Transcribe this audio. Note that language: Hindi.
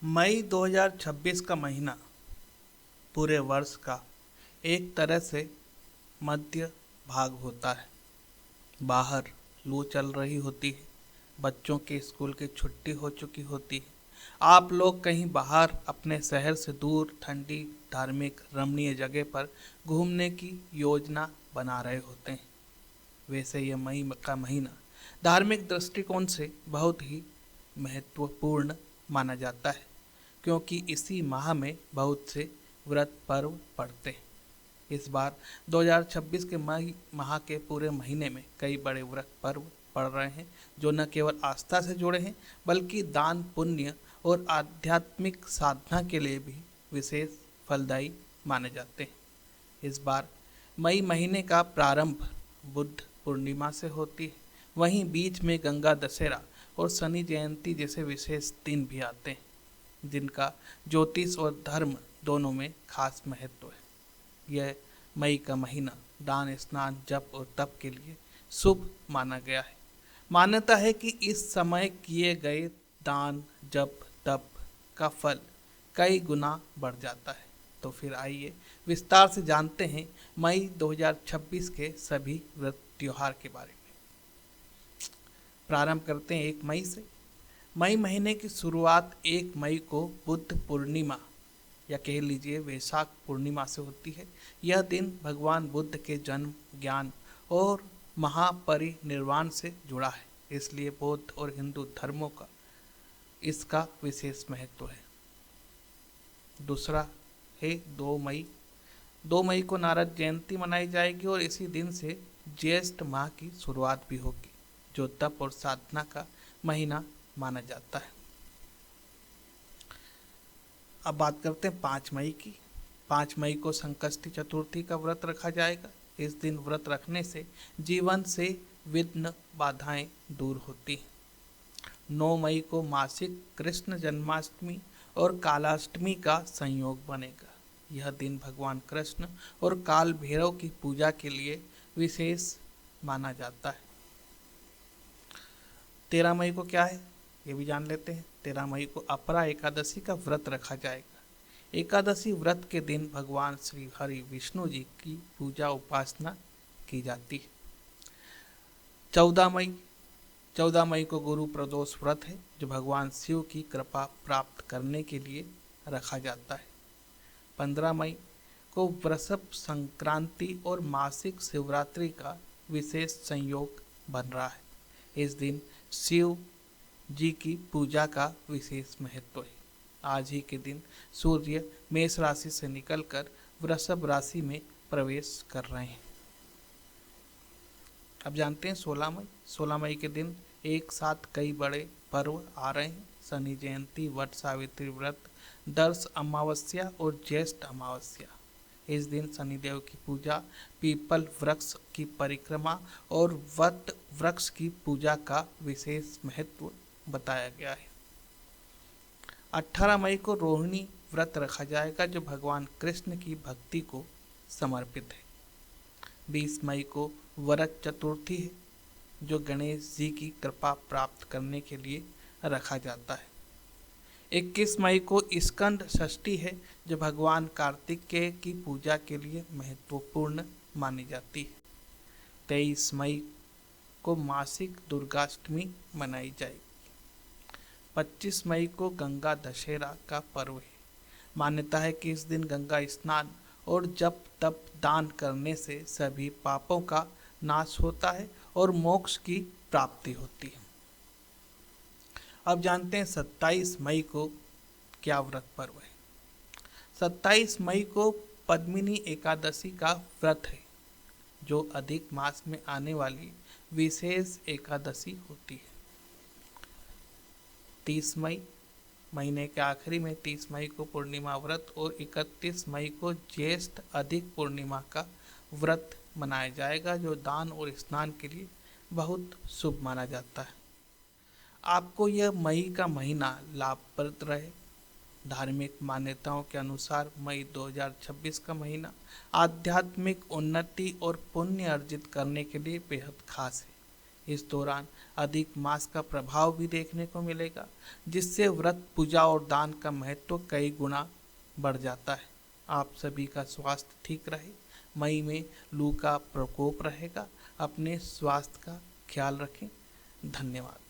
मई 2026 का महीना पूरे वर्ष का एक तरह से मध्य भाग होता है। बाहर लू चल रही होती है, बच्चों के स्कूल की छुट्टी हो चुकी होती है। आप लोग कहीं बाहर अपने शहर से दूर ठंडी धार्मिक रमणीय जगह पर घूमने की योजना बना रहे होते हैं। वैसे यह मई का महीना धार्मिक दृष्टिकोण से बहुत ही महत्वपूर्ण माना जाता है, क्योंकि इसी माह में बहुत से व्रत पर्व पड़ते हैं। इस बार 2026 के मई माह के पूरे महीने में कई बड़े व्रत पर्व पड़ रहे हैं, जो न केवल आस्था से जुड़े हैं बल्कि दान पुण्य और आध्यात्मिक साधना के लिए भी विशेष फलदायी माने जाते हैं। इस बार मई महीने का प्रारंभ बुद्ध पूर्णिमा से होती है। वहीं बीच में गंगा दशहरा और शनि जयंती जैसे विशेष दिन भी आते हैं, जिनका ज्योतिष और धर्म दोनों में खास महत्व है। यह मई का महीना दान स्नान जप और तप के लिए शुभ माना गया है। मान्यता है कि इस समय किए गए दान जप तप का फल कई गुना बढ़ जाता है। तो फिर आइए विस्तार से जानते हैं मई 2026 के सभी व्रत त्योहार के बारे में। प्रारंभ करते हैं 1 मई से। मई महीने की शुरुआत 1 मई को बुद्ध पूर्णिमा या कह लीजिए वैशाख पूर्णिमा से होती है। यह दिन भगवान बुद्ध के जन्म ज्ञान और महापरिनिर्वाण से जुड़ा है, इसलिए बौद्ध और हिंदू धर्मों का इसका विशेष महत्व है। दूसरा है 2 मई। 2 मई को नारद जयंती मनाई जाएगी और इसी दिन से ज्येष्ठ माह की शुरुआत भी होगी, जो तप और साधना का महीना माना जाता है। अब बात करते हैं 5 मई की। 5 मई को संकष्टी चतुर्थी का व्रत रखा जाएगा। इस दिन व्रत रखने से जीवन से विघ्न बाधाएं दूर होती हैं। 9 मई को मासिक कृष्ण जन्माष्टमी और कालाष्टमी का संयोग बनेगा। यह दिन भगवान कृष्ण और काल भैरव की पूजा के लिए विशेष माना जाता है। 13 मई को क्या है ये भी जान लेते हैं। 13 मई को अपरा एकादशी का व्रत रखा जाएगा। एकादशी व्रत के दिन भगवान श्री हरि विष्णु जी की पूजा उपासना की जाती है। 14 मई को गुरु प्रदोष व्रत है, जो भगवान शिव की कृपा प्राप्त करने के लिए रखा जाता है। 15 मई को वृषभ संक्रांति और मासिक शिवरात्रि का विशेष संयोग बन रहा है। इस दिन शिव जी की पूजा का विशेष महत्व है। आज ही के दिन सूर्य मेष राशि से निकलकर वृषभ राशि में प्रवेश कर रहे हैं। अब जानते हैं 16 मई। 16 मई के दिन एक साथ कई बड़े पर्व आ रहे हैं। शनि जयंती, वट सावित्री व्रत, दर्श अमावस्या और ज्येष्ठ अमावस्या। इस दिन शनिदेव की पूजा, पीपल वृक्ष की परिक्रमा और वट वृक्ष की पूजा का विशेष महत्व बताया गया है। 18 मई को रोहिणी व्रत रखा जाएगा, जो भगवान कृष्ण की भक्ति को समर्पित है। 20 मई को वरद चतुर्थी है, जो गणेश जी की कृपा प्राप्त करने के लिए रखा जाता है। 21 मई को स्कंद षष्ठी है, जो भगवान कार्तिकेय की पूजा के लिए महत्वपूर्ण मानी जाती है। 23 मई को मासिक दुर्गाष्टमी मनाई जाएगी। 25 मई को गंगा दशहरा का पर्व है। मान्यता है कि इस दिन गंगा स्नान और जप तप दान करने से सभी पापों का नाश होता है और मोक्ष की प्राप्ति होती है। अब जानते हैं 27 मई को क्या व्रत पर्व है। 27 मई को पद्मिनी एकादशी का व्रत है, जो अधिक मास में आने वाली विशेष एकादशी होती है। 30 मई, महीने के आखिरी में 30 मई को पूर्णिमा व्रत और 31 मई को ज्येष्ठ अधिक पूर्णिमा का व्रत मनाया जाएगा, जो दान और स्नान के लिए बहुत शुभ माना जाता है। आपको यह मई का महीना लाभप्रद रहे। धार्मिक मान्यताओं के अनुसार मई 2026 का महीना आध्यात्मिक उन्नति और पुण्य अर्जित करने के लिए बेहद खास है। इस दौरान अधिक मास का प्रभाव भी देखने को मिलेगा, जिससे व्रत, पूजा और दान का महत्व कई गुना बढ़ जाता है। आप सभी का स्वास्थ्य ठीक रहे। मई में लू का प्रकोप रहेगा। अपने स्वास्थ्य का ख्याल रखें। धन्यवाद।